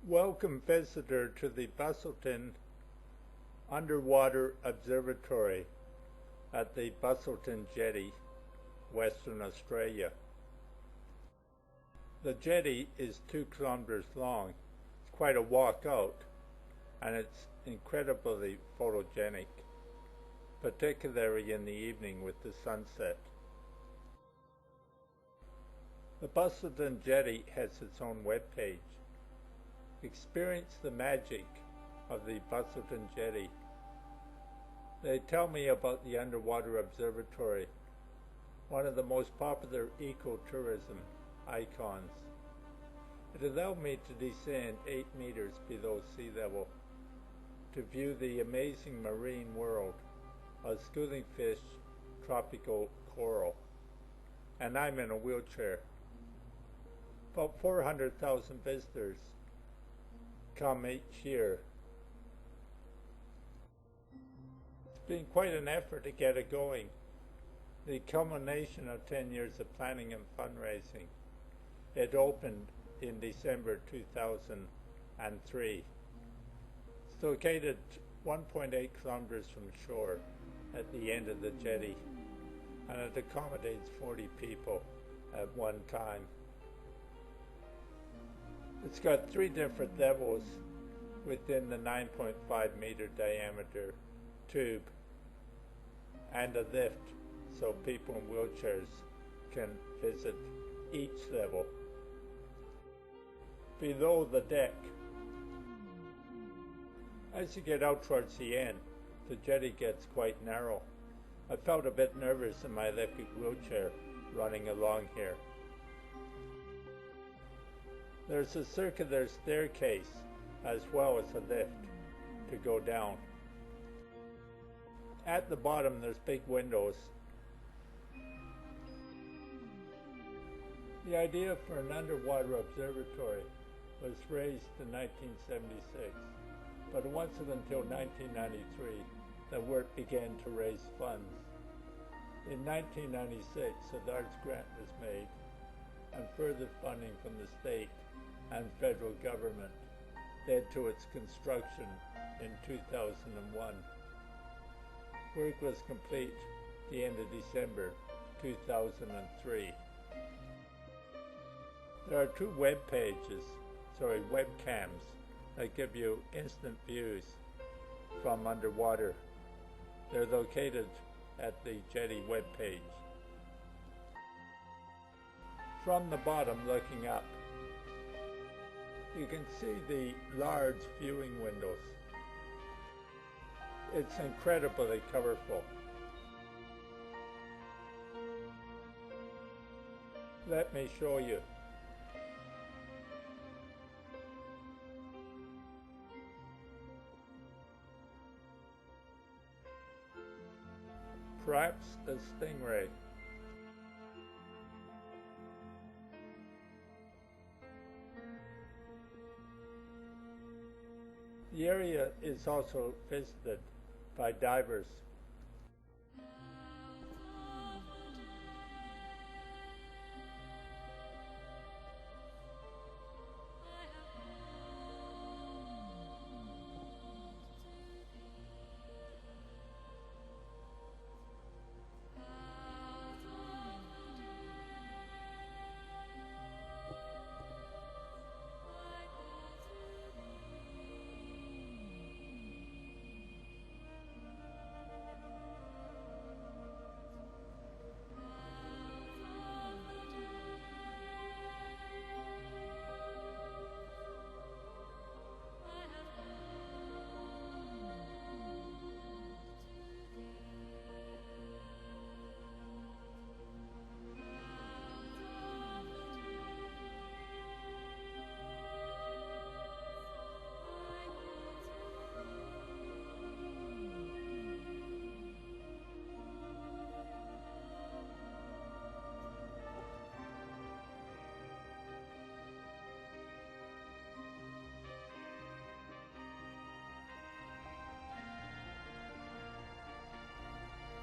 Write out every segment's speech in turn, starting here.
Welcome visitor to the Busselton Underwater Observatory at the Busselton jetty, Western Australia. The jetty is 2 kilometers long. It's quite a walk out, and it's incredibly photogenic, particularly in the evening with the sunset. The Busselton jetty has its own webpage. Experience the magic of the Busselton jetty. They tell me about the underwater observatory, one of the most popular ecotourism icons. It allowed me to descend 8 meters below sea level to view the amazing marine world of schooling fish, tropical coral, and I'm in a wheelchair. About 400,000 visitors come each year. It's been quite an effort to get it going. The culmination of 10 years of planning and fundraising. It opened in December 2003. It's located 1.8 kilometers from shore at the end of the jetty, and it accommodates 40 people at one time. It's got 3 different levels within the 9.5 meter diameter tube and a lift so people in wheelchairs can visit each level. Below the deck, as you get out towards the end, the jetty gets quite narrow. I felt a bit nervous in my electric wheelchair running along here. There's a circular staircase as well as a lift to go down. At the bottom there's big windows. The idea for an underwater observatory was raised in 1976, but it wasn't until 1993 that work began to raise funds. In 1996 a large grant was made, and further funding from the state and federal government led to its construction in 2001. Work was complete the end of December 2003. There are 2 webcams that give you instant views from underwater. They're located at the jetty webpage. From the bottom looking up, you can see the large viewing windows. It's incredibly colorful. Let me show you. Perhaps a stingray. The area is also visited by divers.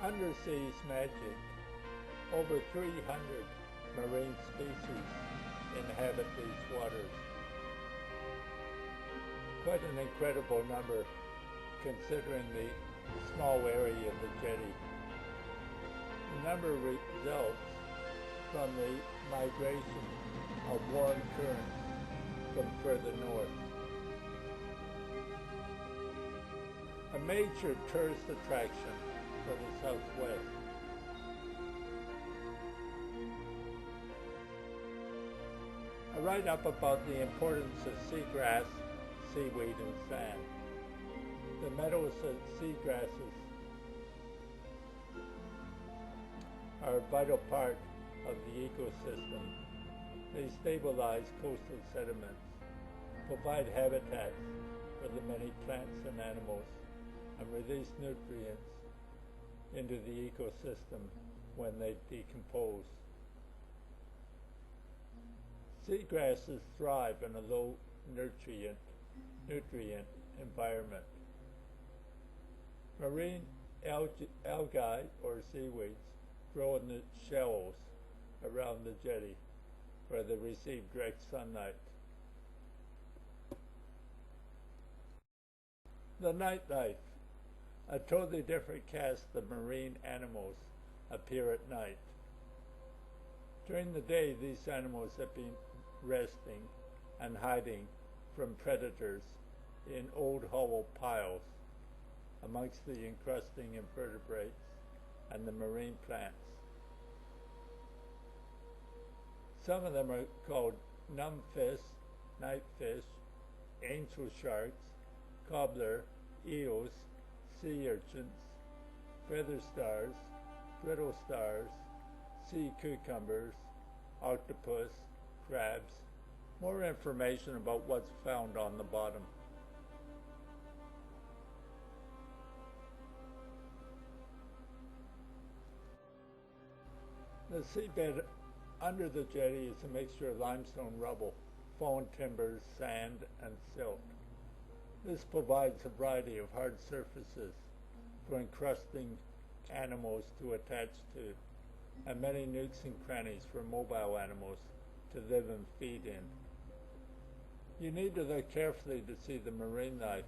Underseas magic. Over 300 marine species inhabit these waters. Quite an incredible number considering the small area of the jetty. The number results from the migration of warm currents from further north. A major tourist attraction for the Southwest. A write-up about the importance of seagrass, seaweed, and sand. The meadows of seagrasses are a vital part of the ecosystem. They stabilize coastal sediments, provide habitats for the many plants and animals, and release nutrients into the ecosystem when they decompose. Seagrasses thrive in a low nutrient environment. Marine algae or seaweeds grow in the shells around the jetty where they receive direct sunlight. The nightlife. A totally different cast of marine animals appear at night. During the day, these animals have been resting and hiding from predators in old hollow piles amongst the encrusting invertebrates and the marine plants. Some of them are called numbfish, nightfish, angel sharks, cobbler, eels, sea urchins, feather stars, brittle stars, sea cucumbers, octopus, crabs. More information about what's found on the bottom. The seabed under the jetty is a mixture of limestone rubble, fallen timbers, sand, and silt. This provides a variety of hard surfaces for encrusting animals to attach to, and many nooks and crannies for mobile animals to live and feed in. You need to look carefully to see the marine life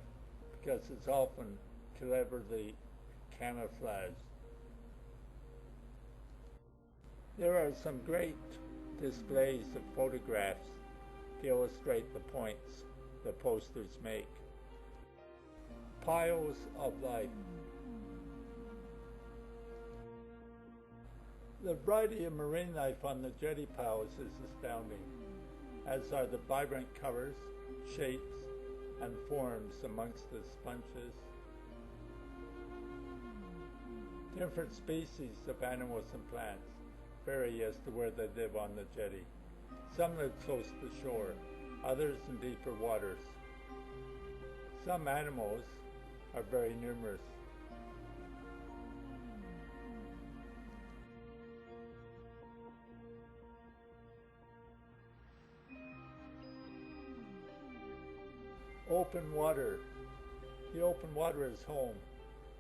because it's often cleverly camouflaged. There are some great displays of photographs to illustrate the points the posters make. Piles of life. The variety of marine life on the jetty piles is astounding, as are the vibrant colors, shapes, and forms amongst the sponges. Different species of animals and plants vary as to where they live on the jetty. Some live close to shore, others in deeper waters. Some animals are very numerous. Open water. The open water is home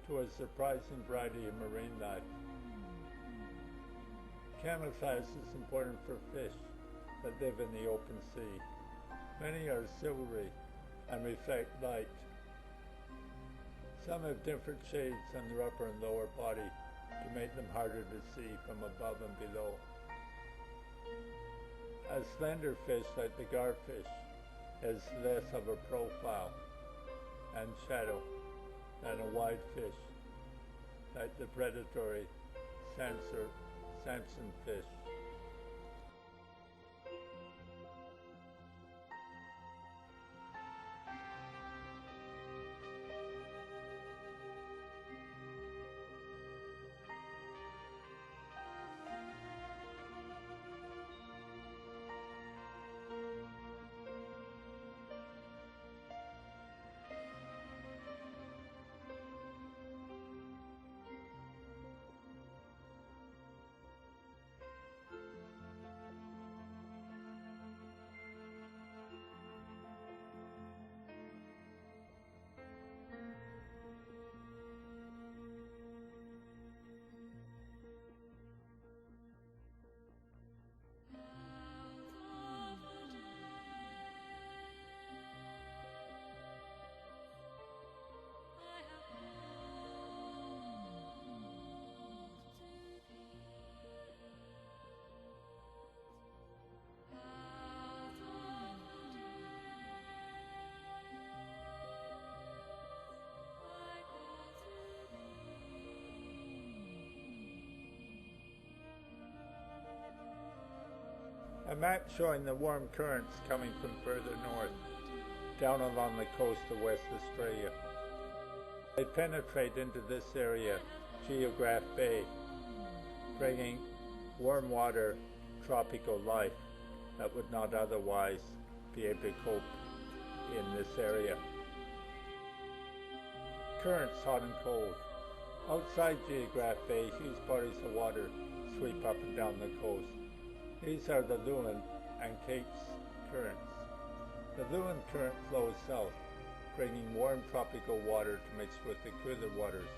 to a surprising variety of marine life. Camouflage is important for fish that live in the open sea. Many are silvery and reflect light. Some have different shades on their upper and lower body to make them harder to see from above and below. A slender fish like the garfish has less of a profile and shadow than a wide fish like the predatory Samson fish. map showing the warm currents coming from further north, down along the coast of West Australia. They penetrate into this area, Geograph Bay, bringing warm water, tropical life that would not otherwise be able to cope in this area. Currents hot and cold. Outside Geograph Bay, huge bodies of water sweep up and down the coast. These are the Lewin and Capes currents. The Lewin current flows south, bringing warm tropical water to mix with the cooler waters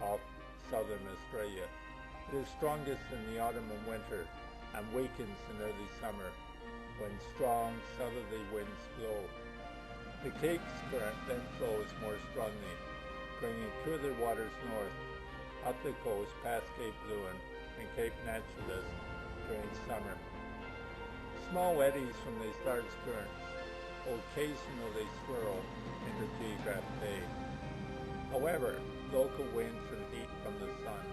of southern Australia. It is strongest in the autumn and winter and weakens in early summer when strong southerly winds blow. The Capes current then flows more strongly, bringing cooler waters north, up the coast past Cape Lewin and Cape Naturalist during summer. Small eddies from these large currents occasionally swirl into Geograph Bay. However, local winds and heat from the sun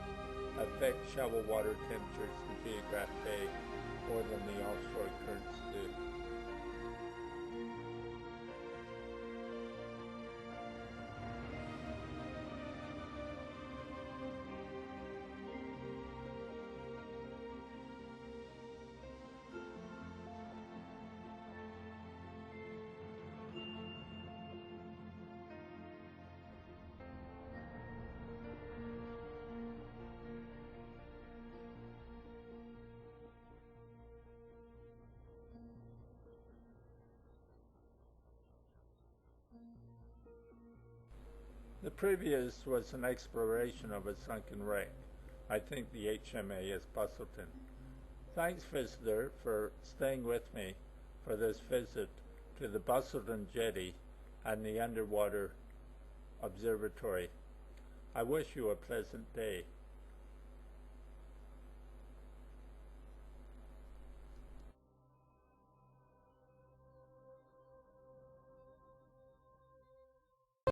affect shallow water temperatures in Geograph Bay more than the offshore currents do. The previous was an exploration of a sunken wreck, I think the HMAS Busselton. Thanks, visitor, for staying with me for this visit to the Busselton jetty and the underwater observatory. I wish you a pleasant day.